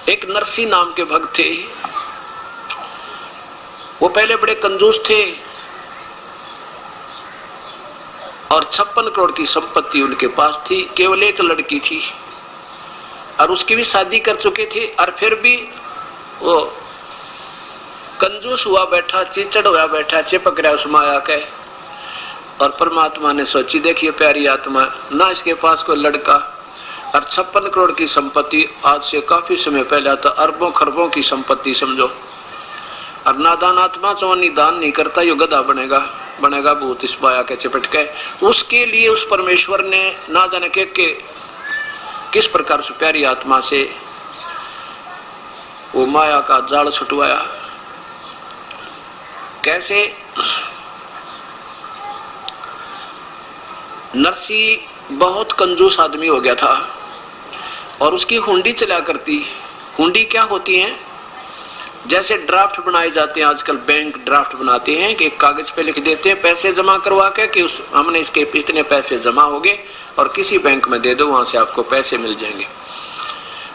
एक नरसी नाम के भक्त थे। वो पहले बड़े कंजूस थे और 56 करोड़ की संपत्ति उनके पास थी। केवल एक लड़की थी और उसकी भी शादी कर चुके थे, और फिर भी वो कंजूस हुआ बैठा, चिचड़ हुआ बैठा, चिपक रहा उस माया के। और परमात्मा ने सोची, देखिए प्यारी आत्मा, ना इसके पास कोई लड़का और 56 करोड़ की संपत्ति, आज से काफी समय पहले तो अरबों खरबों की संपत्ति समझो। और नादान आत्मा चौनी दान नहीं करता, यो गधा बनेगा भूत इस माया के चिपट के। उसके लिए उस परमेश्वर ने ना जाने के किस प्रकार से प्यारी आत्मा से वो माया का जाल छुटवाया। कैसे? नरसी बहुत कंजूस आदमी हो गया था और उसकी हुंडी चला करती। हुंडी क्या होती है? जैसे ड्राफ्ट बनाए जाते हैं आजकल, बैंक ड्राफ्ट बनाते हैं कि एक कागज पे लिख देते हैं पैसे जमा करवा के कि हमने इसके इतने पैसे जमा हो गए और किसी बैंक में दे दो, वहां से आपको पैसे मिल जाएंगे।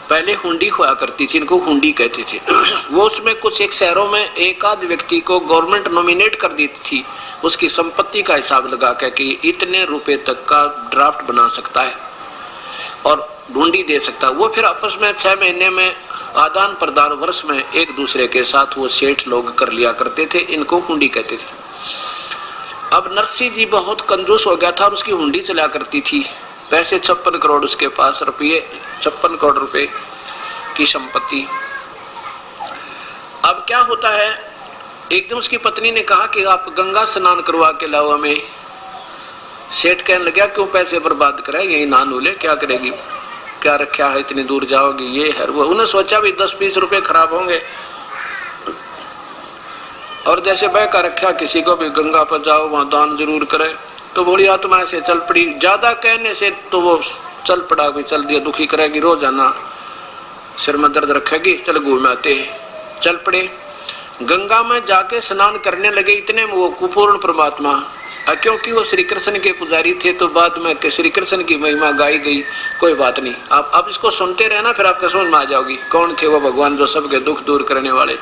पहले हुंडी हुआ करती थी, इनको हुंडी कहते थे। वो उसमें कुछ एक शहरों में एक आध व्यक्ति को गवर्नमेंट नॉमिनेट कर देती थी, उसकी संपत्ति का हिसाब लगा के कि इतने रुपए तक का ड्राफ्ट बना सकता है और हुंडी दे सकता है। वो फिर आपस में 6 महीने में आदान प्रदान, वर्ष में एक दूसरे के साथ वो सेठ लोग कर लिया करते थे, इनको हुंडी कहते थे। अब नरसी जी बहुत कंजूस हो गया था और उसकी हुंडी चला करती थी। पैसे 56 करोड़ उसके पास, रुपये 56 करोड़ रुपए की संपत्ति। अब क्या होता है, एक दिन उसकी पत्नी ने कहा कि आप गंगा स्नान करवा के लाओ हमें। सेठ कहने लगा, क्यों पैसे बर्बाद कराए, यही नहा ले, क्या करेगी, क्या रखा है, इतनी दूर जाओगी, ये है वो। उन्हें सोचा भी 10-20 रुपए खराब होंगे, और जैसे बह का रखा किसी को भी गंगा पर जाओ वहां दान जरूर करे। तो बोली आत्मा ऐसे चल पड़ी, ज्यादा कहने से तो वो चल पड़ा, भी चल दिया, दुखी करेगी, रोजाना सिर में दर्द रखेगी, चल घूमाते। चल पड़े, गंगा में जाके स्नान करने लगे। इतने में वो कुपूर्ण परमात्मा, क्योंकि वो श्री कृष्ण के पुजारी थे तो बाद में श्री कृष्ण की महिमा गाई गई। कोई बात नहीं, आप अब इसको सुनते रहना, फिर आपको समझ में आ जाओगी कौन थे वो भगवान जो सबके दुख दूर करने वाले।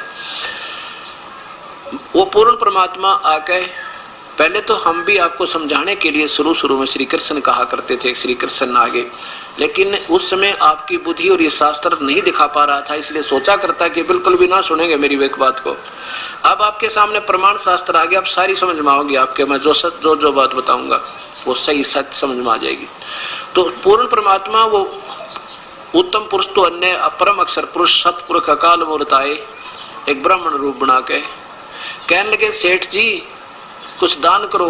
वो पूर्ण परमात्मा आके, पहले तो हम भी आपको समझाने के लिए शुरू में श्री कृष्ण कहा करते थे, श्री कृष्ण आगे, लेकिन उस समय आपकी बुद्धि और ये शास्त्र नहीं दिखा पा रहा था, इसलिए सोचा करता कि बिल्कुल भी ना सुनेंगे मेरी एक बात को। अब आपके सामने प्रमाण शास्त्र आ गया, अब सारी समझ में आओगी आपके, मैं जो बात बताऊंगा वो सही सत्य समझ में आ जाएगी। तो पूर्ण परमात्मा वो उत्तम पुरुष तो अन्य परम अक्षर पुरुष सतपुरुष अकाल मूर्त आए, एक ब्राह्मण रूप बना के कहने लगे, सेठ जी कुछ दान करो,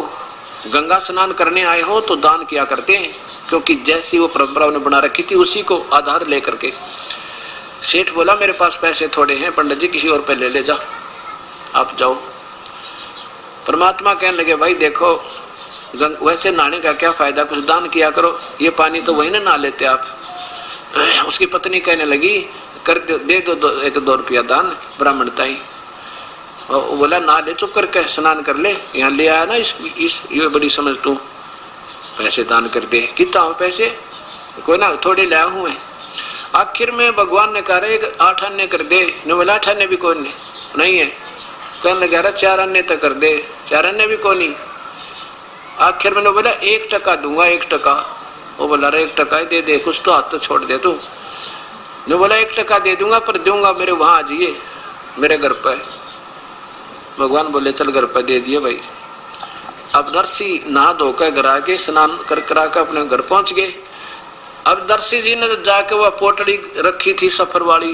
गंगा स्नान करने आए हो तो दान किया करते हैं, क्योंकि जैसी वो परंपरा उन्हें बना रखी थी उसी को आधार लेकर के। सेठ बोला, मेरे पास पैसे थोड़े हैं पंडित जी, किसी और पे ले जा, आप जाओ। परमात्मा कहने लगे, भाई देखो वैसे नहाने का क्या फायदा, कुछ दान किया करो, ये पानी तो वही ना नहा लेते आप। उसकी पत्नी कहने लगी, कर दे दो 1-2 रुपया दान, ब्राह्मणता ही। वो बोला, ना ले, चुप करके स्नान कर ले, यहाँ ले आया ना इस ये बड़ी समझ तू, पैसे दान कर दे। कितना हो पैसे? कोई ना, थोड़े लाया हूँ मैं। आखिर में भगवान ने कहा 8 आने कर दे। ने बोला 8 आने भी कोई नहीं है। कहने लगा 4 आने तक कर दे, 4 आने भी कोई नहीं। आखिर में बोला 1 टका दूंगा, 1 टका। वो बोला 1 टका दे दे, कुछ तो हाथ तो छोड़ दे तू। ने बोला 1 टका दे दूंगा, पर दूंगा मेरे वहां आ जाइए, मेरे घर पर। भगवान बोले चल घर पर दे दिए भाई। अब नरसी नहा धोकर घर आके स्नान कर करा कर अपने घर पहुंच गए। अब नरसी जी ने जाके वह पोटड़ी रखी थी सफर वाली,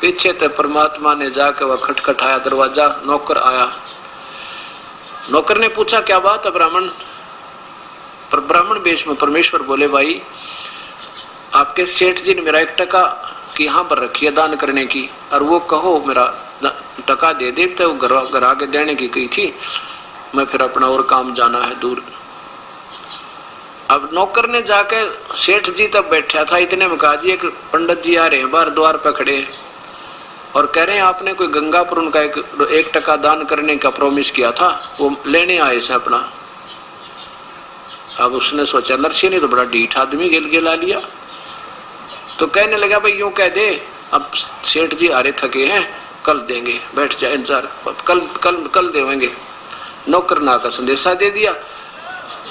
पीछे तो परमात्मा ने जाके वह खटखटाया दरवाजा, नौकर आया। नौकर ने पूछा क्या बात है ब्राह्मण? पर ब्राह्मण वेश में परमेश्वर बोले, भाई आपके सेठ जी ने मेरा 1 टका की यहाँ पर रखी है दान करने की, और वो कहो मेरा टका दे दे, तो घर आके देने की कही थी, मैं फिर अपना और काम जाना है दूर। अब नौकर ने जाके, सेठ जी तब बैठा था, इतने में कहा जी एक पंडित जी आ रहे हैं बाहर द्वार पर खड़े और कह रहे हैं आपने कोई गंगापुर उनका 1 टका दान करने का प्रॉमिस किया था, वो लेने आए से अपना। अब उसने सोचा नरसी ने तो बड़ा ढीठ आदमी गिला लिया, तो कहने लगा भाई यूं कह दे अब सेठ जी आ रहे थके हैं, कल देंगे, बैठ जाए इंतजार, कल कल कल देंगे। नौकर ना का संदेशा दे दिया।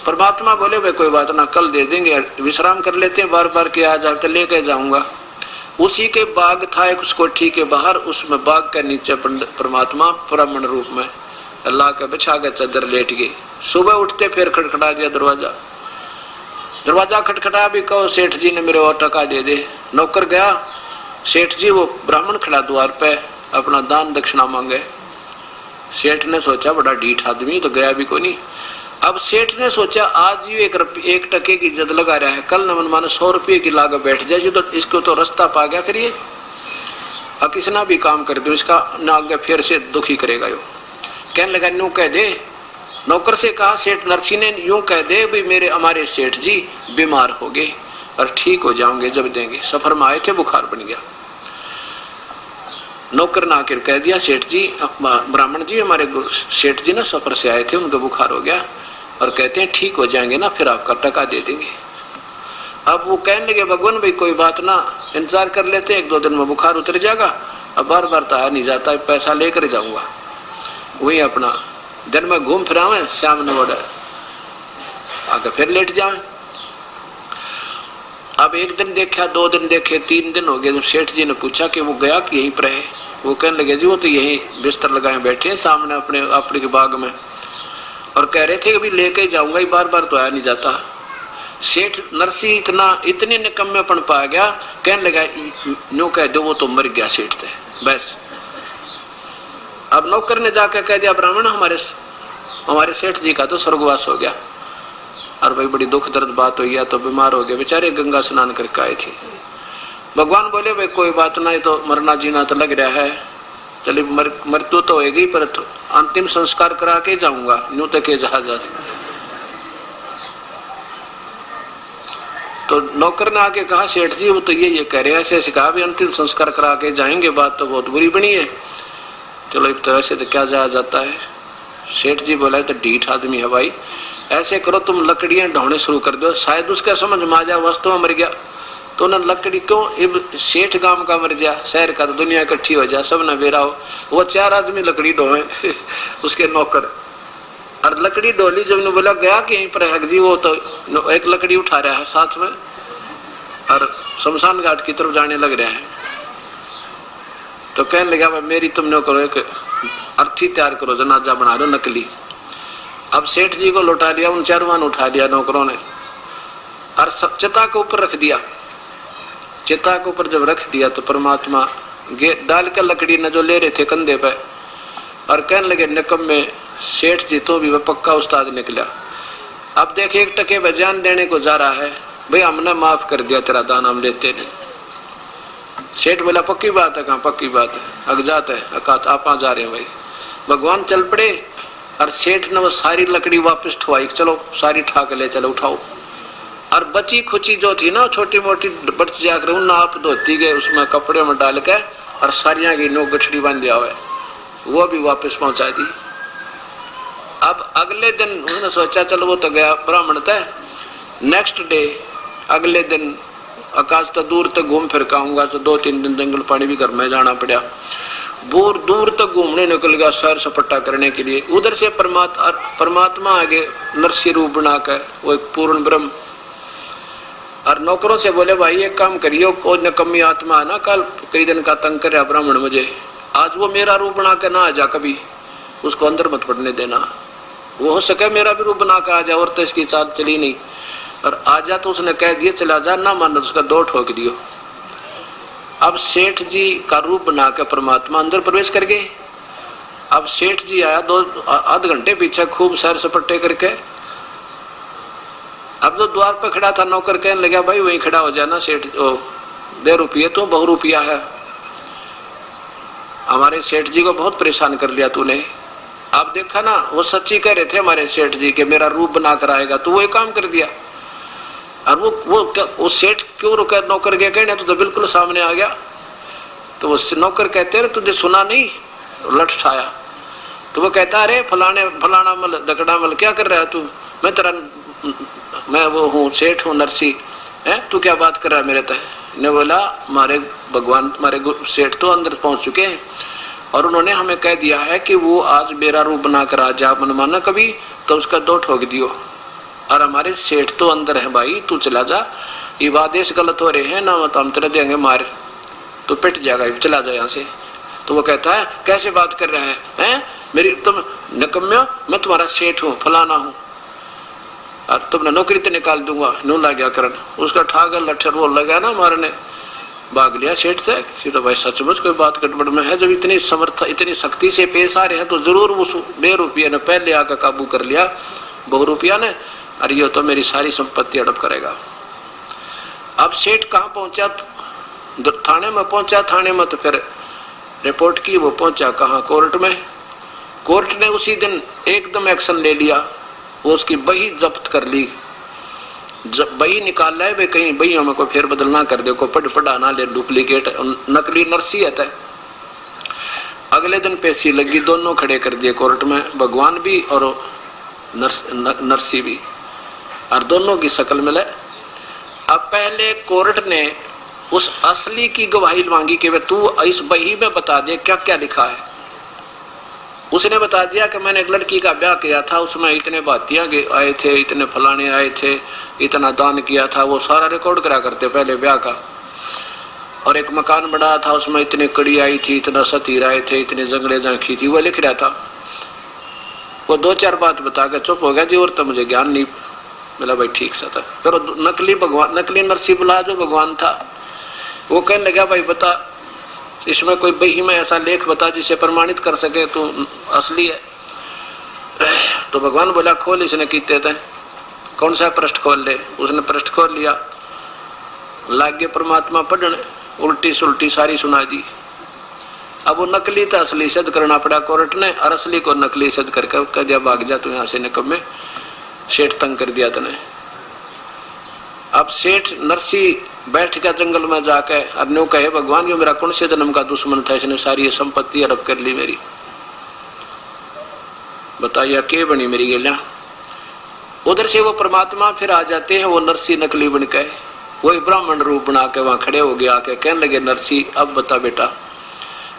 परमात्मा बोले भाई कोई बात ना, कल दे देंगे, विश्राम कर लेते हैं, बार बार के आ जाए तो लेके जाऊंगा। उसी के बाग था एक, उस कोठी के बाहर, उसमें बाग के नीचे परमात्मा ब्राह्मण रूप में अल्लाह के बिछा के चादर लेट गए। सुबह उठते फिर खटखटा दिया दरवाजा। दरवाजा खटखटा भी कहो सेठ जी ने मेरे और टका दे दे। नौकर गया, सेठ जी वो ब्राह्मण खड़ा द्वार पे अपना दान दक्षिणा मांगे। सेठ ने सोचा बड़ा ढीठ आदमी तो गया भी को नहीं। अब सेठ ने सोचा आज ही एक टके की इज्जत लगा रहा है, कल न माने 100 रुपये की लागे बैठ जाए तो इसको तो रास्ता पा गया, फिर ये अब किसना भी काम कर दो इसका न आगे फिर से दुखी करेगा। यो कहने लगा यूं कह दे, नौकर से कहा सेठ नरसी ने, यूं कह दे भाई मेरे हमारे सेठ जी बीमार हो गए और ठीक हो जाओगे जब देंगे, सफर में आए थे बुखार बन गया। नौकर ने आकर कह दिया सेठ जी, ब्राह्मण जी हमारे सेठ जी ना सफर से आए थे, उनका बुखार हो गया और कहते हैं ठीक हो जाएंगे ना फिर आपका टका दे देंगे। अब वो कहने लगे भगवान भाई कोई बात ना, इंतजार कर लेते हैं, 1-2 दिन में बुखार उतर जाएगा, अब बार बार तो आ नहीं जाता, पैसा लेकर जाऊंगा। वही अपना दिन में घूम फिरावे, शाम ने बोला आगे फिर लेट जाए। अब 1 दिन देखा, 2 दिन देखे, 3 दिन हो गए। जब सेठ जी ने पूछा कि वो गया कि यहीं पर है, वो कहने लगे जी वो तो यहीं बिस्तर लगाए बैठे हैं सामने अपने के बाग में, और कह रहे थे कि अभी लेके जाऊंगा, ही बार बार तो आया नहीं जाता। सेठ नरसी इतने निकम्मेपन पा गया, कहने लगा नो कह दो वो तो मर गया सेठ थे बस। अब नौकर ने जाकर कह दिया ब्राह्मण हमारे सेठ जी का तो स्वर्गवास हो गया। और भाई बड़ी दुख दर्द बात हुई, तो बीमार हो गए बेचारे, गंगा स्नान करके आए थे। भगवान बोले भाई कोई बात नहीं, तो मरना जीना तो लग रहा है, चलिए मृत्यु तो होगी पर तो अंतिम संस्कार करा के जाऊंगा, यूं तक जहाज। तो नौकर ने आके कहा सेठ जी वो तो ये कह रहे हैं, ऐसे कहा भी अंतिम संस्कार करा के जाएंगे, बात तो बहुत बुरी बनी है। चलो तो ऐसे तो क्या जाया जाता है। सेठ जी बोला तो ढीठ आदमी है भाई, ऐसे करो तुम लकड़ियां ढोने शुरू कर दो, शायद उसका समझ में आ जाए वास्तव में मर गया तो ना लकड़ी क्यों, सेठ गांव का मर जा, शहर का तो दुनिया इकट्ठी हो जाए, सब न बेरा हो। वो 4 आदमी लकड़ी ढोए उसके नौकर, और लकड़ी डोली जब ने बोला गया कि यहीं पर है जी, वो तो एक लकड़ी उठा रहा है साथ में और शमशान घाट की तरफ जाने लग रहा है। तो कहने लगा मेरी तुमने करो एक अर्थी तैयार करो, जनाजा बना लो नकली। अब सेठ जी को लौटा लिया, उन 4 उठा लिया नौकरों ने और चिता के ऊपर रख दिया। चिता के ऊपर जब रख दिया तो परमात्मा डाल के लकड़ी न जो ले रहे थे कंधे पे, और कहने लगे निकम्मे सेठ जी तो भी वह पक्का उस्ताद निकला। अब देख 1 टके में जान देने को जा रहा है, भाई हमने माफ कर दिया तेरा दान, हम लेते नहीं। सेठ बोला पक्की बात है, कहाँ पक्की बात है, अगजात है, अकात आप जा रहे हैं भाई। भगवान चल पड़े और सेठ ने वो सारी लकड़ी वापस ठुआई, चलो सारी ठाक ले चलो उठाओ। और बची खुची जो थी ना छोटी मोटी बच जाकर उन आप धोती गए, उसमें कपड़े में डाल के और सारियां की नो गठड़ी बांध दिया हुआ है, वो भी वापस पहुंचा दी। अब अगले दिन उन्होंने सोचा चलो वो तो गया ब्राह्मण तय। नेक्स्ट डे अगले दिन आकाश तो दूर तक घूम फिर के आऊंगा, तो 2-3 दिन जंगल पानी भी घर में जाना पड़ा। दूर तक घूमने निकल गया सैर सपट्टा करने के लिए। उधर से परमात्मा आगे नरसी रूप बना कर वो एक पूर्ण ब्रह्म, और नौकरों से बोले भाई एक काम करियो, कोई नकम्मी आत्मा है ना, कल कई दिन का तंग कर ब्राह्मण मुझे, आज वो मेरा रूप बना के ना आ जा, कभी उसको अंदर मत पड़ने देना, वो हो सके मेरा भी रूप बना के आ जा। और तो इसकी चाल चली नहीं, और आजा तो उसने कह दिया चला जा, ना मानो उसका 2 ठोक दियो। अब सेठ जी का रूप बना के परमात्मा अंदर प्रवेश कर गए। अब सेठ जी आया 2-8 घंटे पीछे खूब सैर सपट्टे करके। अब जो द्वार पर खड़ा था नौकर कहने लगा भाई वहीं खड़ा हो जाना, सेठ दे रुपये तो बहु रुपया है, हमारे सेठ जी को बहुत परेशान कर लिया तूने। आप देखा ना वो सच्ची कह रहे थे हमारे सेठ जी के मेरा रूप बना कर आएगा, तो वो एक काम कर दिया। और वो सेठ क्यों रुका, नौकर के कहने तो बिल्कुल सामने आ गया। तो वो नौकर कहते हैं तुझे सुना नहीं, लठ ठाया। तो वो कहता अरे फलाना मल दकड़ा मल क्या कर रहा है तू, मैं वो हूँ सेठ हूँ नरसी है, तू क्या बात कर रहा है मेरे तय, ने बोला हमारे भगवान हमारे सेठ तो अंदर पहुंच चुके हैं और उन्होंने हमें कह दिया है कि वो आज मेरा रूप बनाकर आ जा मनमाना कभी तो उसका दो ठोक दियो, और हमारे सेठ तो अंदर है भाई, तू चला जा, ये आदेश गलत हो रहे हैं ना, तो हम तेरे देंगे मार, तो पिट जाएगा, चला जा यहाँ से। तो वो कहता है कैसे बात कर रहे हैं मेरी, तुम निकम्यो, मैं तुम्हारा सेठ हूँ, फलाना हूँ, और तुमने नौकरी तो निकाल दूंगा, नू ला गया करन। उसका ठाकर लट्ठर वो लगा ना मारने, भाग लिया सेठ से। तो भाई सचमुच कोई बात गड़बड़ में है, जब इतनी समर्थ इतनी सख्ती से पेश आ रहे हैं तो जरूर उस ₹2 ने पहले आकर काबू कर लिया ₹2 ने, और ये तो मेरी सारी संपत्ति हड़प करेगा। अब सेठ कहाँ पहुंचा, थाने में पहुंचा, थाने में तो फिर रिपोर्ट की, वो पहुंचा कहाँ, कोर्ट में। कोर्ट ने उसी दिन एकदम एक्शन ले लिया, वो उसकी बही जब्त कर ली, बही निकाल लाए भाई, कहीं बहियों में कोई फेर बदल ना कर दे, को पढ़ा ना ले, डुप्लीकेट नकली नरसी है। अगले दिन पेशी लगी, दोनों खड़े कर दिए कोर्ट में, भगवान भी और नरसी भी, और दोनों की शक्ल मिले। अब पहले कोर्ट ने उस असली की गवाही मांगी कि तू इस बही में बता दे क्या क्या लिखा है। उसने बता दिया कि मैंने एक लड़की का ब्याह किया था, उसमें इतने बातियां आए थे, इतने फलाने आए थे, इतना दान किया था, वो सारा रिकॉर्ड करा करते पहले ब्याह का। और एक मकान बना था, उसमें इतनी कड़ी आई थी, इतना सतीर आए थे, इतने जंगले झांकी थी, वो लिख रहा था। वो 2-4 बात बता के चुप हो गया जी, और तो मुझे ज्ञान नहीं मिला। भाई ठीक सा था। फिर नकली नरसी बुला जो भगवान था, वो कहने लगा भाई बता, इसमें कोई बही में ऐसा लेख बता जिसे प्रमाणित कर सके तू असली है। तो भगवान बोला खोल, इसने कीते थे, कौन सा पृष्ठ खोल ले। उसने पृष्ठ खोल लिया, लाग गए परमात्मा पढ़ने, उल्टी सुल्टी सारी सुना दी। अब वो नकली था असली सिद्ध करना पड़ा कोर्ट ने, और असली को नकली सिद्ध करके कह दिया भाग जा तू यहाँ से, निकम्मे, सेठ तंग कर दिया तने। अब सेठ नरसी बैठ गया जंगल में जाके, और न्यू कहे भगवान ये मेरा कौन से जन्म का दुश्मन था, इसने सारी संपत्ति हड़प कर ली मेरी, बताइए के बनी मेरी गेलियां। उधर से वो परमात्मा फिर आ जाते हैं, वो नरसी नकली बन के, वही ब्राह्मण रूप बना के वहां खड़े हो गए आके, कहने लगे नरसी अब बता बेटा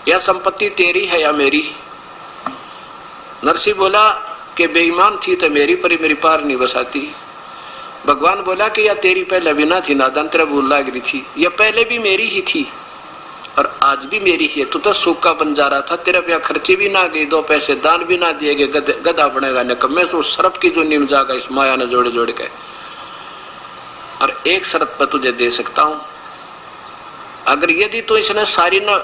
यह संपत्ति तेरी है या मेरी। नरसी बोला कि बेईमान थी तो मेरी, पर मेरी पार नहीं बसाती। भगवान बोला कि या तेरी पहले भी ना थी, नादान तेरा भूल लाग रही थी, या पहले भी मेरी ही थी और आज भी मेरी ही है। तू तो सूखा बन जा रहा था, तेरा ब्याह खर्चे भी ना गए, 2 पैसे दान भी ना दिए गए, गधा बनेगा निकम्मे। तो सरप की जो नीम जागा इस माया ने जोड़े जोड़ के, और एक शर्त पर तुझे दे सकता हूं, अगर यदि तो इसने सारी न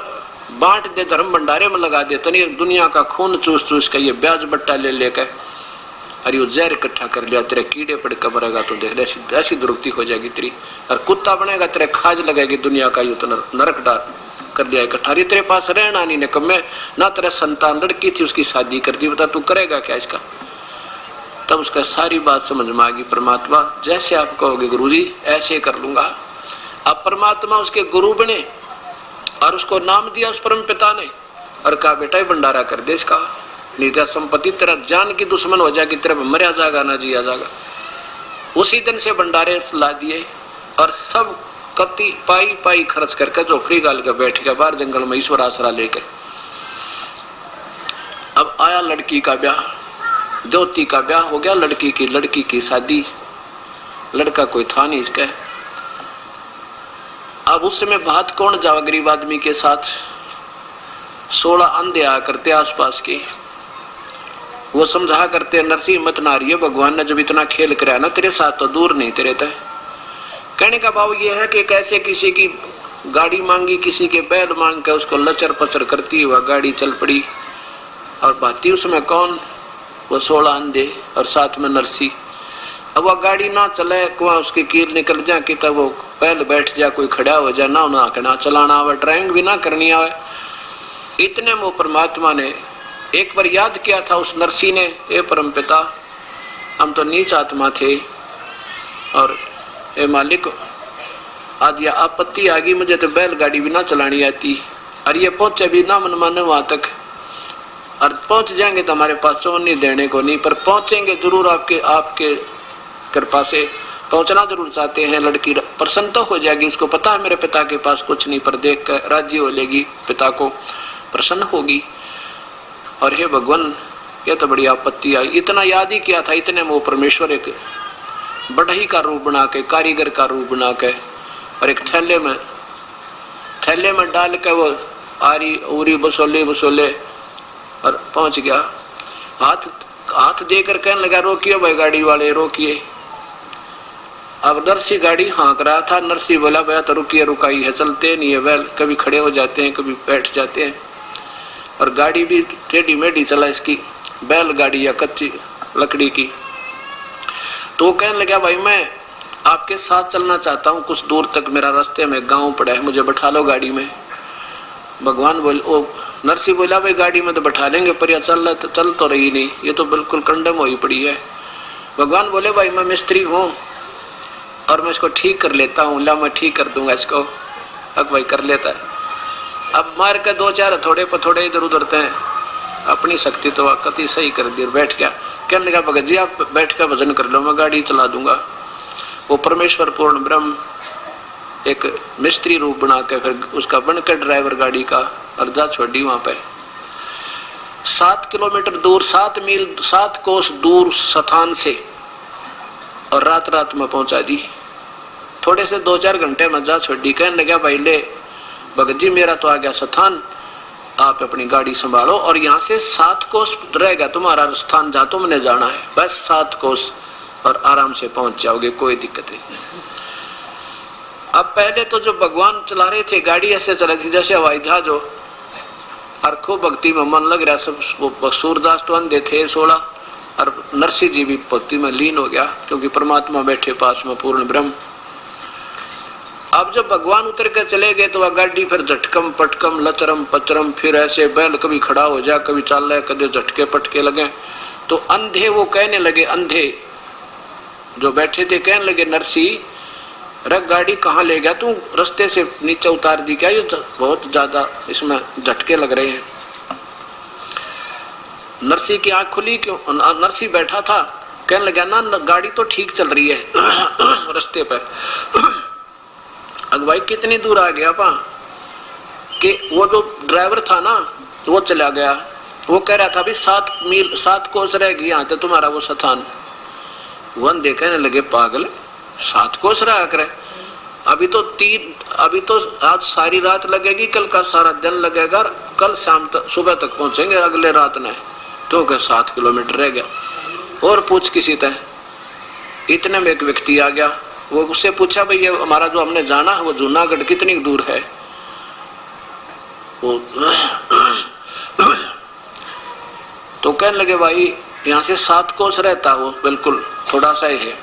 बांट दे, धर्म भंडारे में लगा दे, तो नहीं दुनिया का खून चूस चूस के ये ब्याज बट्टा ले लेकर और ये जहर इकट्ठा कर लिया, तेरे कीड़े पड़ के मरेगा, तो देख ऐसी दुर्गति हो जाएगी तेरी, और कुत्ता बनेगा, तेरे खाज लगेगी दुनिया का, यूं तो नरक डाल कर दिया इकट्ठा। तेरे पास रहना नहीं निकम्मे, ना तेरा संतान लड़की थी उसकी शादी कर दी, बता तू करेगा क्या इसका। तब उसका सारी बात समझ में आ गई, परमात्मा जैसे आप कहोगे गुरुजी ऐसे कर लूंगा। अब परमात्मा उसके गुरु बने और उसको नाम दिया उस परम पिता ने, और कहा बेटा ये भंडारा कर दे इसका, नहीं तो संपत्ति तेरा जान की दुश्मन हो जाएगी, तेरा मरिया जाएगा ना जिया जाएगा। उसी दिन से भंडारे ला दिए, और सब कत्ती पाई पाई खर्च करके झोपड़ी गाल के बैठ गया बाहर जंगल में ईश्वर आसरा लेके। अब आया लड़की का ब्याह, ज्योति का ब्याह हो गया, लड़की की शादी, लड़का कोई था नहीं इसका। अब उस समय बात कौन जावा गरीब आदमी के साथ, 16 अंधे आया करते आसपास के, वो समझा करते नरसी मत ना रही है, भगवान ने जब इतना खेल कराया ना तेरे साथ तो दूर नहीं तेरे तय। कहने का भाव ये है कि कैसे किसी की गाड़ी मांगी, किसी के बैल मांग के उसको लचर पचर करती हुआ गाड़ी चल पड़ी, और भाती उसमें कौन, वो 16 अंधे और साथ में नरसी। अब वह गाड़ी ना चले, कुआ उसकी कील निकल जाए कि तब वो पहले बैठ जा, कोई खड़ा हो जाए, ना चलाना आवे, ड्राइविंग भी ना करनी आवे। इतने में परमात्मा ने एक बार याद किया था उस नरसी ने, ए परम पिता हम तो नीच आत्मा थे, और ए मालिक आज यह आपत्ति आ गई, मुझे तो बैलगाड़ी भी ना चलानी आती, और ये पहुंचे भी ना मन माने वहां तक, और पहुंच जाएंगे तो हमारे पास चोन नहीं देने को नहीं, पर पहुंचेंगे जरूर आपके कृपा से, पहुंचना जरूर चाहते हैं। लड़की प्रसन्न तो हो जाएगी, उसको पता है मेरे पिता के पास कुछ नहीं, पर देख कर राज्य हो लेगी, पिता को प्रसन्न होगी। और हे भगवान, ये तो बड़ी आपत्ति आई। इतना याद ही किया था, इतने में वो परमेश्वर एक बढ़ई का रूप बना के, कारीगर का रूप बना के, और एक थैले में डाल के वो आरी उरी बसोले और पहुंच गया। हाथ देकर कहने लगा, रोकिए भाई गाड़ी वाले, रोकिए। अब नरसी गाड़ी हाँक रहा था। नरसी बोला, भैया तो रुकिए, रुकाई है, चलते नहीं है बैल, कभी खड़े हो जाते हैं, कभी बैठ जाते हैं, और गाड़ी भी टेढ़ी मेढ़ी चला इसकी, बैल गाड़ी या कच्ची लकड़ी की। तो कहने लगा, भाई मैं आपके साथ चलना चाहता हूँ, कुछ दूर तक मेरा रास्ते में गांव पड़ा है, मुझे बैठा लो गाड़ी में। भगवान नरसी बोला, भाई गाड़ी में तो बैठा लेंगे, पर यह चल तो रही नहीं, ये तो बिल्कुल कंडम हुई पड़ी है। भगवान बोले, भाई मैं मिस्त्री हूँ और मैं इसको ठीक कर लेता हूँ, ला मैं ठीक कर दूंगा इसको। अब भाई कर लेता है। अब मार के 2-4 थोड़े पथोड़े इधर उधर थे, अपनी शक्ति तो कति सही कर दी, बैठ गया। कहने लगा, भगत जी आप बैठ कर भजन कर लो, मैं गाड़ी चला दूंगा। वो परमेश्वर पूर्ण ब्रह्म एक मिस्त्री रूप बना के फिर उसका बनकर ड्राइवर गाड़ी का, और जा छोड़ी वहां पे 7 किलोमीटर दूर, 7 मील 7 कोस दूर स्थान से, और रात में पहुंचा दी। थोड़े से 2-4 घंटे में जा छोड़ी। कहने लगा, भाई ले भगत जी मेरा तो आ गया स्थान, आप अपनी गाड़ी संभालो, और यहाँ से 7 कोस रहेगा तुम्हारा स्थान जहाँ तुमने जाना है, बस 7 कोस, और आराम से पहुंच जाओगे, कोई दिक्कत नहीं। अब पहले तो जो भगवान चला रहे थे गाड़ी ऐसे चला थी जैसे हवाई जहाज हो, और खूब भक्ति में मन लग रहा। सब सूरदास तो अंधे थे 16, और नरसिंह जी भी भक्ति में लीन हो गया, क्योंकि परमात्मा बैठे पास में पूर्ण ब्रह्म। अब जब भगवान उतर के चले गए तो वह गाड़ी फिर झटकम पटकम लचरम पचरम, फिर ऐसे बैल कभी खड़ा हो जाए, कभी चल रहा है, कभी झटके पटके लगे। तो अंधे वो कहने लगे, अंधे जो बैठे थे कहने लगे, नरसिंह रख गाड़ी कहाँ ले गया तू, रास्ते से नीचे उतार दी क्या, ये बहुत ज्यादा इसमें झटके लग रहे हैं। नरसिंह की आंख खुली, क्यों? नरसिंह बैठा था, कहने लगा ना गाड़ी तो ठीक चल रही है रास्ते पे। अगवाई कितनी दूर आ गया पा कि वो जो ड्राइवर था ना वो चला गया, वो कह रहा था भी 7 मील 7 कोस रह गई यहाँ तो तुम्हारा वो स्थान। वन देखने लगे, पागल 7 कोस रहा करे, अभी तो आज सारी रात लगेगी, कल का सारा दिन लगेगा, कल शाम तक सुबह तक पहुंचेंगे अगले रात ने, तो क्या 7 किलोमीटर रह गया। और पूछ किसी तरह। इतने में एक व्यक्ति आ गया, वो उससे पूछा, भाई ये हमारा जो हमने जाना है वो जूनागढ़ कितनी दूर है? वो तो कहने लगे, भाई यहाँ से 7 कोस रहता, वो बिल्कुल थोड़ा सा ही है।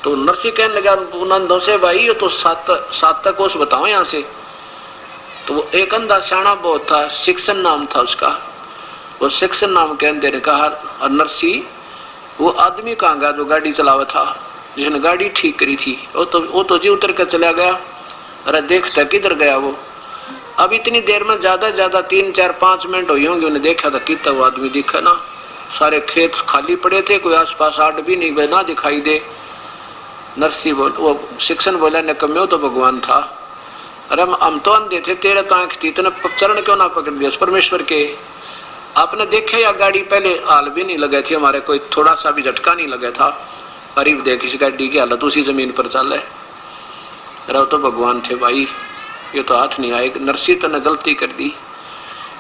तो नरसिंह कहने लगा नंदों से, भाई ये तो 7 कोस बताओ यहाँ से। तो वो एक अंधा सियाना बहुत था, शिक्षण नाम था उसका, वो शिक्षण नाम कहने ने कहा, और नरसिंह वो आदमी कहाँ गया जो गाड़ी चलावा था, जिसने गाड़ी ठीक करी थी? वो तो जी उतर कर चला गया। अरे देखता किधर गया वो? अब इतनी देर में ज्यादा 3-4-5 मिनट हुई होंगे, उन्हें देखा था कितना वो आदमी दिखा ना, सारे खेत खाली पड़े थे, कोई आसपास आड़ भी नहीं ना दिखाई दे। नरसिंह वो शिक्षण बोला, निकम्मे तो भगवान था। अरे हम तो अंधे थे, तेरे तो आंख थी, इतने चरण क्यों ना पकड़ दिया परमेश्वर के? आपने देखे या गाड़ी पहले हाल भी नहीं लगे थे हमारे, कोई थोड़ा सा भी झटका नहीं लगा था। करीब देख इस गाड़ी की हालत उसी जमीन पर चल है। अरे तो भगवान थे भाई, ये तो हाथ नहीं आए। नरसिंह तो ने गलती कर दी।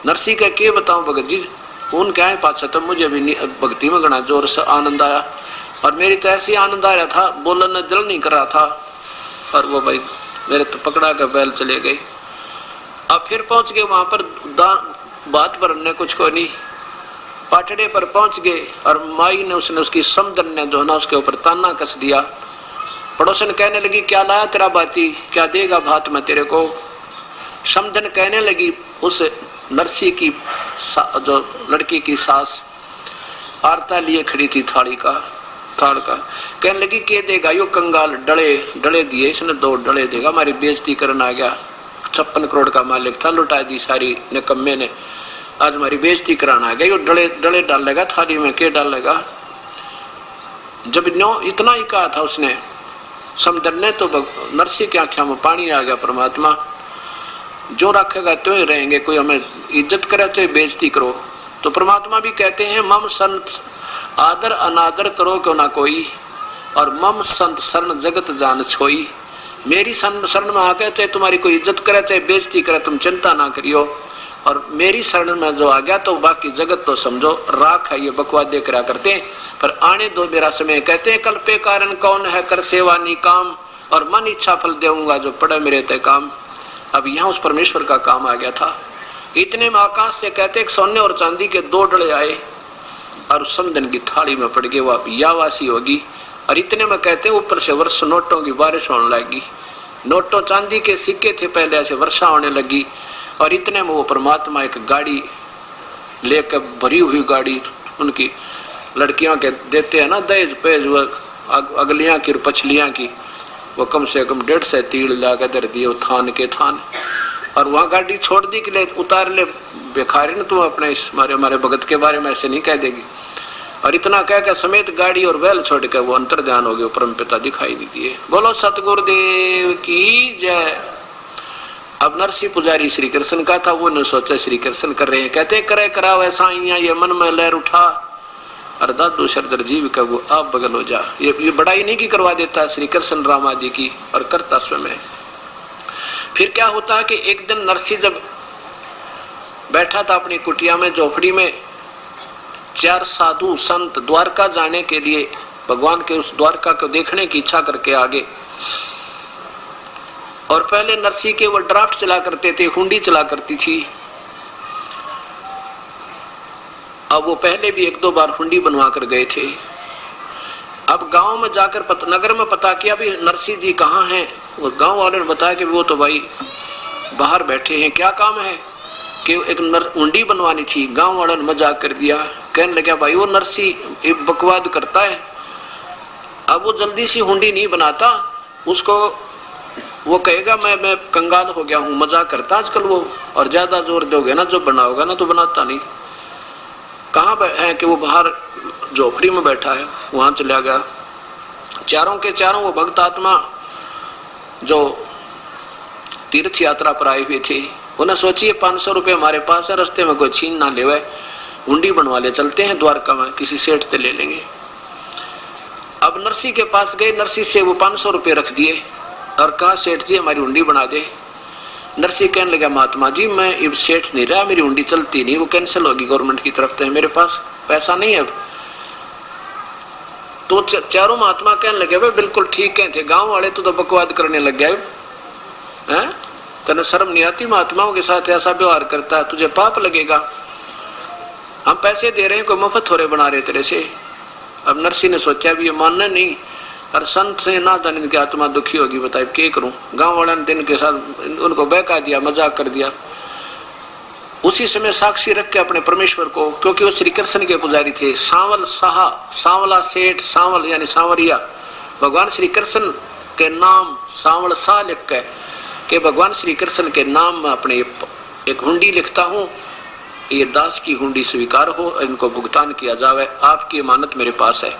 नरसिंह का क्या बताऊं भगत जी, उन क्या है पाछा तो मुझे भी भक्ति में गणा जोर से आनंद आया, और मेरी तो ऐसी आनंद आ रहा था, बोलने दिल नहीं कर रहा था। और वो भाई मेरे तो पकड़ा कर बैल चले गए। अब फिर पहुंच गए वहां पर, बात भरने कुछ को नहीं, पाटड़े पर पहुंच गए, और माई ने उसकी समदन ने जो ना उसके ऊपर ताना कस दिया। पड़ोसन कहने लगी, क्या लाया तेरा बाती, क्या देगा भात में तेरे को? समदन कहने लगी, उस नरसिंह की जो लड़की की सास आरता लिए खड़ी थी थाल का, कहने लगी, के देगा यो कंगाल, डले दिए इसने, 2 डले देगा, हमारी बेइज्जती करने आ गया। 56 करोड़ का मालिक था, लुटा दी सारी निकम्मे ने, आज हमारी बेइज्जती कराना आ गया, यो डले डालेगा थाली में, के डालेगा? जब न्यो इतना ही कहा था उसने समझने, तो नरसिंह की आंखों में पानी आ गया। परमात्मा जो रखेगा तो ही रहेंगे, कोई हमें इज्जत करे तो बेइज्जती करो। तो परमात्मा भी कहते हैं मम संत आदर अनादर करो क्यों ना कोई, और मम संत शरण जगत जान छोई। मेरी शरण में आके चाहे तुम्हारी कोई इज्जत करे चाहे बेइज्जती करे, तुम चिंता ना करियो। और मेरी शरण में जो आ गया तो बाकी जगत तो समझो राख है, ये बकवादे करा करते हैं। पर आने दो मेरा समय, कहते हैं कल्पे कारण कौन है कर सेवा नी काम, और मन इच्छा फल देऊंगा जो पड़े मेरे तय काम। अब यहाँ उस परमेश्वर का काम आ गया था। इतने में आकाश से कहते हैं सोने और चांदी के 2 डले आए और समदन की थाली में पड़ गए, वो यावासी होगी। और इतने में कहते हैं ऊपर से वर्ष नोटों की बारिश होने लगी। नोटों चांदी के सिक्के थे पहले, ऐसे वर्षा होने लगी। और इतने में वो परमात्मा एक गाड़ी लेकर, भरी हुई गाड़ी, उनकी लड़कियों के देते हैं ना दहेज पेज, वो अगलियां की पछलियां की, वो कम से कम 150 तीड़ लाकर दर दिए थान के थान। और वहां गाड़ी छोड़ दी कि ले उतार ले बेखारी न तुम अपने हमारे भगत के बारे में ऐसे नहीं कह देगी। और इतना कह के समेत गाड़ी और बैल छोड़ के वो अंतर ध्यान हो गए, परम पिता दिखाई नहीं दिए। बोलो सतगुरुदेव की जय। अब नरसिंह पुजारी श्री कृष्ण का था, वो ने सोचा श्री कृष्ण कर रहे हैं, कहते करे करा वैसा ये मन में लहर उठा। और दादू शरदर जीव का वो आप बगल हो जा, ये बड़ाई नहीं की करवा देता श्री कृष्ण राम आदि की, और करता स्वयं। फिर क्या होता है कि एक दिन नरसिंह जब बैठा था अपनी कुटिया में झोपड़ी में, 4 साधु संत द्वारका जाने के लिए भगवान के उस द्वारका को देखने की इच्छा करके आगे। और पहले नरसिंह के वो ड्राफ्ट चला करते थे, हुंडी चला करती थी। अब वो पहले भी 1-2 बार हुंडी बनवा कर गए थे। अब गांव में जाकर नगर में पता किया भी नरसिंह जी कहाँ हैं। वो गांव वाले ने बताया कि वो तो भाई बाहर बैठे हैं। क्या काम है कि एक हुंडी बनवानी थी। गांव वालों ने मजाक कर दिया, कहने लगा भाई वो नरसिंह बकवाद करता है, अब वो जल्दी सी हुंडी नहीं बनाता, उसको वो कहेगा मैं कंगाल हो गया हूँ, मजाक करता आजकल वो। और ज्यादा जोर दोगे ना जो बनाओगा ना तो बनाता नहीं। कहाँ है कि वो बाहर झोपड़ी में बैठा है, वहां चला गया। चारों के चारों वो भक्त आत्मा जो तीर्थ यात्रा पर आए हुए थे, उन्हें सोचिए 500 रुपए हमारे पास है, रास्ते में कोई छीन ना लेवे, हुंडी बनवा ले, चलते हैं द्वारका में, किसी सेठ से ले लेंगे। अब नरसिंह के पास गए, नरसिंह से वो 500 रुपए रख दिए और कहा सेठ जी हमारी हुंडी बना दे। नरसिंह कहने लगा महात्मा जी मैं अब सेठ नहीं रहा, मेरी हुंडी चलती नहीं, वो कैंसिल होगी गवर्नमेंट की तरफ से, मेरे पास पैसा नहीं है अब। तो चारों महात्मा कहने लगे वे बिल्कुल ठीक कहते, गांव वाले तो बकवाद करने लग गए हैं, तेने शर्म नहीं आती महात्माओं के साथ ऐसा व्यवहार करता है, तुझे पाप लगेगा, हम पैसे दे रहे हैं कोई मुफ्त हो रहे बना रहे तेरे से। अब नरसिंह ने सोचा भी ये मानना नहीं, और संत से ना जाने इनकी आत्मा दुखी होगी, बताए क्या करूं। गांव वाले ने दिन के साथ उनको बहका दिया, मजाक कर दिया। उसी समय साक्षी रख के अपने परमेश्वर को, क्योंकि वो श्री कृष्ण के पुजारी थे, सांवल साहा, सांवला सेठ, सांवल यानी सांवरिया, भगवान श्री कृष्ण के नाम सांवल शाह लिख के कि भगवान श्री कृष्ण के नाम में अपने एक हुंडी लिखता हूं, ये दास की हुंडी स्वीकार हो, इनको भुगतान किया जावे, आपकी अमानत मेरे पास है।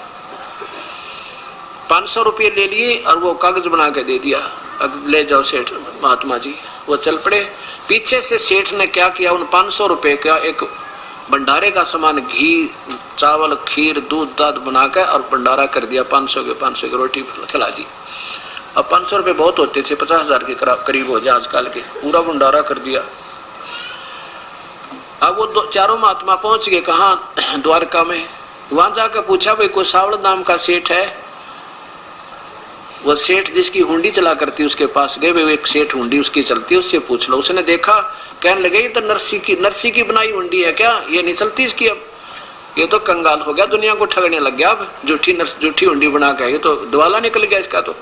500 रुपये ले लिए और वो कागज बना के दे दिया, अब ले जाओ सेठ महात्मा जी। वो चल पड़े। पीछे से सेठ ने क्या किया, उन 500 रुपए का एक भंडारे का सामान, घी, चावल, खीर, दूध, दाद बनाकर और भंडारा कर दिया। 500 की रोटी खिला दी। अब 500 रुपए बहुत होते थे, 50,000 के करीब हो जाए आजकल के, पूरा भंडारा कर दिया। अब वो चारों महात्मा पहुंच गए कहाँ, द्वारका में। वहां जाकर पूछा भाई कोई सावड़ नाम का सेठ है। वो सेठ जिसकी हुंडी चला करती उसके पास गए, वे एक सेठ हुंडी उसकी चलती, उससे पूछ लो। उसने देखा, कहने लगे ये तो नरसिंह की बनाई हुंडी है क्या, ये नहीं चलती इसकी, अब ये तो कंगाल हो गया, दुनिया को ठगने लग गया, अब झूठी हुंडी बना के, ये तो दिवाला निकल गया इसका। तो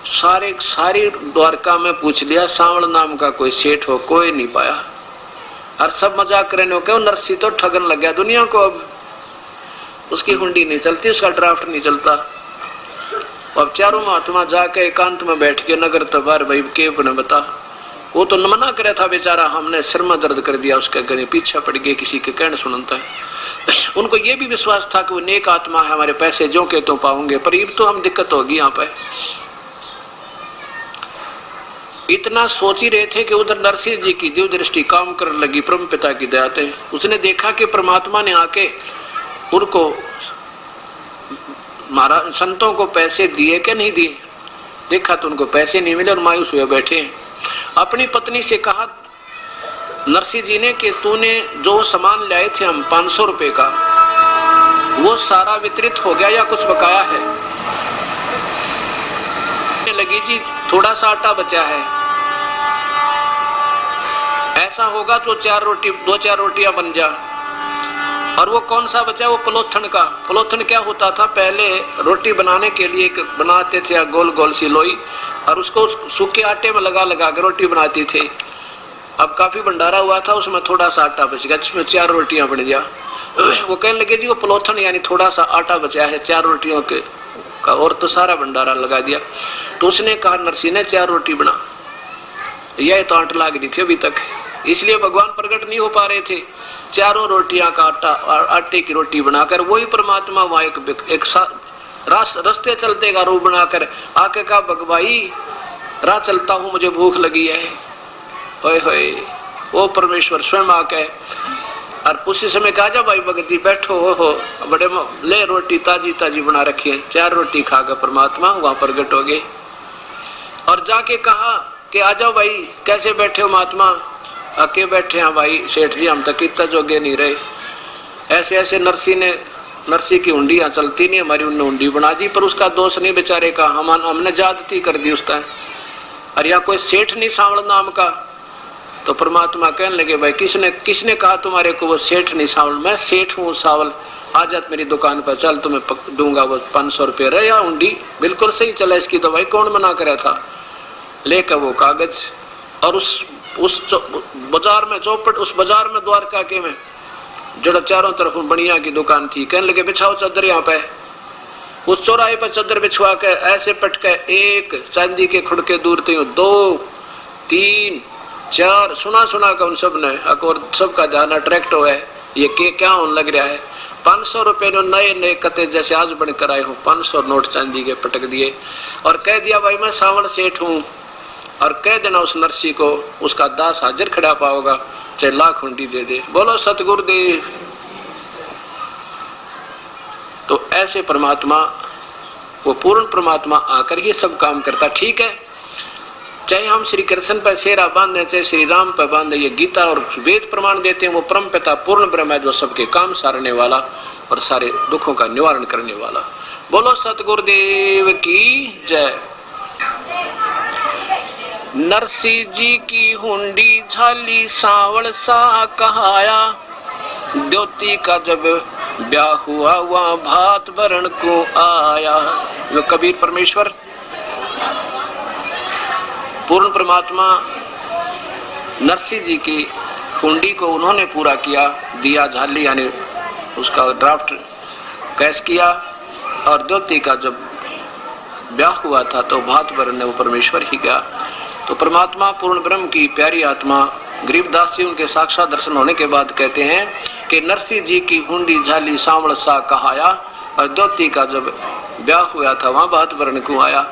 सारी द्वारका में पूछ लिया, सांवल नाम का कोई सेठ हो, कोई नहीं पाया। और सब मजाक करने हो, नरसिंह तो ठगन लग गया दुनिया को, अब उसकी हुंडी नहीं चलती, उसका ड्राफ्ट नहीं चलता। अब चारों महात्मा जाके एकांत में बैठ के नगर तबार भाई के ने बता, वो तो मना करे था बेचारा, हमने सिर में दर्द कर दिया उसका, गले पीछा पड़ गया, किसी के कहने सुनता है। उनको ये भी विश्वास था कि वो नेक आत्मा है, हमारे पैसे जो के तो पाऊंगे, पर ये तो हम दिक्कत होगी यहाँ पे। इतना सोच ही रहे थे कि उधर नरसिंह जी की दिव्य दृष्टि काम करने लगी परम पिता की दया से। उसने देखा कि परमात्मा ने आके उनको महाराज संतों को पैसे दिए क्या नहीं दिए। देखा तो उनको पैसे नहीं मिले और मायूस हुए बैठे। अपनी पत्नी से कहा नरसिंह जी ने कि तूने जो सामान लाए थे हम 500 रुपए का, वो सारा वितरित हो गया या कुछ बकाया है। लगी जी थोड़ा सा आटा बचा है, ऐसा होगा तो 2-4 रोटियां बन जा। और वो कौन सा बचा, वो पलोथन का। पलोथन क्या होता था, पहले रोटी बनाने के लिए बनाते थे गोल गोल सी लोई, और उसको सूखे आटे में लगा लगा के रोटी बनाती थे। अब काफी भंडारा हुआ था, उसमें थोड़ा सा आटा बच गया, जिसमें 4 रोटियां बन गया। वो कहने लगे जी वो पलोथन यानी थोड़ा सा आटा बचा है 4 रोटियों के का, और तो सारा भंडारा लगा दिया। तो उसने कहा नरसिंह ने 4 रोटी बना। यह तो आट लाग रही थी अभी तक, इसलिए भगवान प्रकट नहीं हो पा रहे थे। 4 रोटियां का आटा और आटे की रोटी बनाकर वही परमात्मा वहां एक रास्ते चलते का रूप बनाकर आके कहा भगवाई राह चलता हूं, मुझे भूख लगी है। ओए होए, वो परमेश्वर स्वयं आके और उसी समय कहा जा भाई भगत जी बैठो हो बड़े ले रोटी ताजी ताजी बना रखी है। 4 रोटी खाकर परमात्मा वहां प्रकट हो गए और जाके कहा कि आ जाओ भाई, कैसे बैठे हो महात्मा। आके बैठे हैं भाई सेठ जी, हम तक इतना जोगे नहीं रहे। ऐसे ऐसे नरसिंह की हुंडी यहाँ चलती नहीं, हमारी उन्होंने हुंडी बना दी, पर उसका दोष नहीं बेचारे का, हमने ज्यादती कर दी उसका। और या कोई सेठ नहीं सांवल नाम का। तो परमात्मा कहने लगे भाई किसने कहा तुम्हारे को वो सेठ नहीं सांवल, मैं सेठ हूँ सांवल। आ जात मेरी दुकान पर, चल तुम्हें दूंगा वो 500 रुपये रहे या हुंडी, बिल्कुल सही चला इसकी दवाई, कौन मना करा था। लेकर वो कागज और उस बाजार में चौपट, उस बाजार में द्वारका के में जड़ा चारों तरफ बनिया की दुकान थी। कहने लगे बिछाओ चादर यहाँ पे। उस चौराहे पर चादर बिछवा के ऐसे पटके 1 चांदी के खुड़के दूर थे 2, 3, 4 सुना का उन सब ने और सबका ध्यान अट्रैक्ट हुआ है, ये क्या होने लग रहा है। 500 रुपए नए कते जैसे आज बनकर आए हो, 500 नोट चांदी के पटक दिए और कह दिया भाई मैं सांवल सेठ हूँ। और कह देना उस नरसिंह को उसका दास हाजिर खड़ा पाओगा, चाहे लाख हुंडी दे दे। बोलो सतगुरुदेव। तो ऐसे परमात्मा, वो पूर्ण परमात्मा आकर ये सब काम करता। ठीक है, चाहे हम श्री कृष्ण पर सेरा बांधे, चाहे श्री राम पर बांधे, ये गीता और वेद प्रमाण देते हैं वो परम पिता पूर्ण ब्रह्म है जो सबके काम सारने वाला और सारे दुखों का निवारण करने वाला। बोलो सतगुरुदेव की जय। नरसिंह जी की हुंडी झाली सांवल सा कहाया, द्योती का जब ब्याह हुआ वहां भात भरण को आया। जो कबीर परमेश्वर पूर्ण परमात्मा नरसिंह जी की हुंडी को उन्होंने पूरा किया, दिया झाली यानी उसका ड्राफ्ट कैश किया, और द्योती का जब ब्याह हुआ था तो भात भरने वो परमेश्वर ही गया। तो परमात्मा पूर्ण ब्रह्म की प्यारी आत्मा गरीबदास जी उनके साक्षात दर्शन होने के बाद कहते हैं कि नरसिंह जी की हुंडी झाली सांवल सा कहाया, और द्योती का जब ब्याह हुआ था वहां भात भरण को आया।